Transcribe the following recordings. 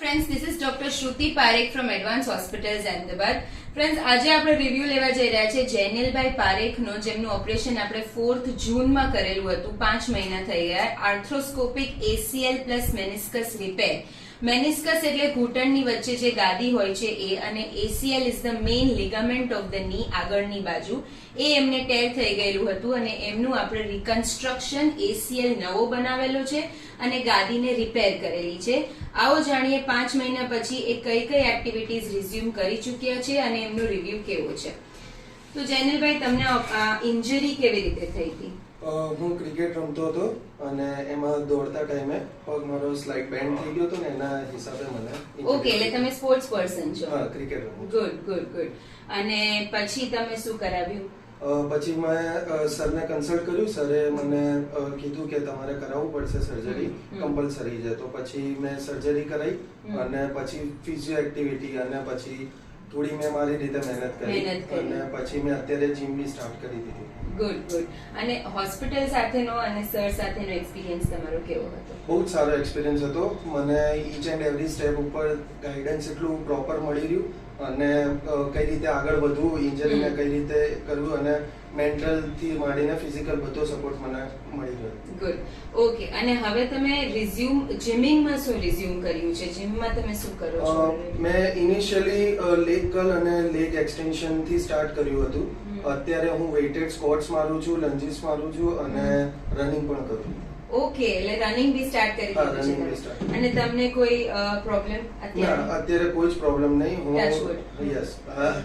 friends, this is Dr. Shruti Parekh from Advanced Hospitals, Ahmedabad. Friends, આજે આપણે review લેવા જઈ રહ્યા છે જેનિલભાઈ પારેખનો, જેમનું ઓપરેશન આપણે 4th જૂનમાં કરેલું હતું. 5 મહિના થઈ ગયા. આર્થ્રોસ્કોપિક ACL plus meniscus repair. Meniscus એટલે ઘૂંટણની વચ્ચે જે ગાદી હોય છે એ, અને ACL is the main ligament of the ની, આગળની બાજુ. એ એમને ટેર થઈ ગયેલું હતું અને એમનું આપણે રિકન્સ્ટ્રક્શન, ACL નવો બનાવેલો છે અને ગાદીને રિપેર કરેલી છે. આવો જાણીએ 5 મહિના પછી એ કઈ કઈ એક્ટિવિટીઝ રિઝ્યુમ કરી ચૂક્યા છે અને એમનો રિવ્યુ કેવો છે. તો જેનિલભાઈ, તમને ઇન્જરી કેવી રીતે થઈ હતી? હું ક્રિકેટ રમતો હતો અને એમાં દોડતા ટાઈમે પગ મારો સ્લાઇડ બેન્ડ થઈ ગયો હતો ને એના હિસાબે મને. ઓકે, એટલે તમે સ્પોર્ટ્સ પર્સન છો. હા, ક્રિકેટ રમું. Good good good. અને પછી તમે શું કરાવ્યું? પછી મેં સરને કન્સલ્ટ કર્યું. સરે મને કીધું કે તમારે કરાવવું પડશે સર્જરી, કમ્પલસરી છે. તો પછી મેં સર્જરી કરાવી અને પછી ફિઝિયો એક્ટિવિટી અને પછી થોડી મેં મારી રીતે મહેનત કરી અને પછી મેં અત્યારે જીમ બી સ્ટાર્ટ કરી દીધી. Good good. અને હોસ્પિટલ સાથેનો અને સર સાથેનો એક્સપિરિયન્સ તમારો કેવો હતો? બહુ જ સારો એક્સપિરિયન્સ હતો. મને ઈચ એન્ડ એવરી સ્ટેપ ઉપર ગાઈડન્સ એટલું પ્રોપર મળી રહ્યું અને કઈ રીતે આગળ વધવું, ઇન્જરીને કઈ રીતે કરવું અને મેન્ટલ થી માંડીને ફિઝિકલ બધો સપોર્ટ મને મળી રહ્યો. ગુડ. ઓકે. અને હવે તમે રિઝ્યુમ જીમિંગમાં શું રિઝ્યુમ કર્યું છે? જીમમાં તમે શું કરો છો? મેં ઇનિશિયલી લેગ કર્લ અને લેગ એક્સટેન્શન થી સ્ટાર્ટ કર્યું હતું. અત્યારે હું વેઇટેડ સ્ક્વોટ્સ મારું છું, લંજીસ મારું છું અને રનિંગ પણ કરું છું. ઓકે, એટલે રનિંગ બી સ્ટાર્ટ કરી દીધું છે. અને તમને કોઈ પ્રોબ્લેમ અત્યારે? અત્યારે કોઈ જ પ્રોબ્લેમ નહીં. હું યસ,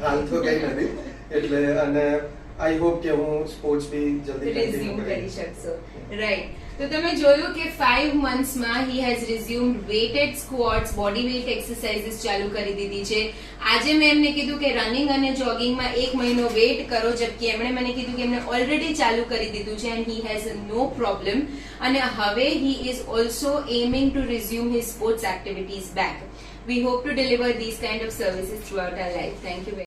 હાલ તો કઈ નથી. એટલે અને આઈ હોપ કે હું સ્પોર્ટ્સ બી જલ્દી રિઝ્યુમ કરી શકશો. રાઈટ. તો તમે જોયું કે 5 મંથ્સમાં he has resumed weighted squats, body weight exercises ચાલુ કરી દીધી છે. આજે મેં એમને કીધું કે રનિંગ અને જોગિંગમાં 1 મહિનો વેઇટ કરો, જબકી એમણે મને કીધું કે એમને ઓલરેડી ચાલુ કરી દીધું છે and he has no problem. અને હવે he is also aiming to resume his sports activities back. We hope to deliver these kind of services throughout our life. Thank you very much.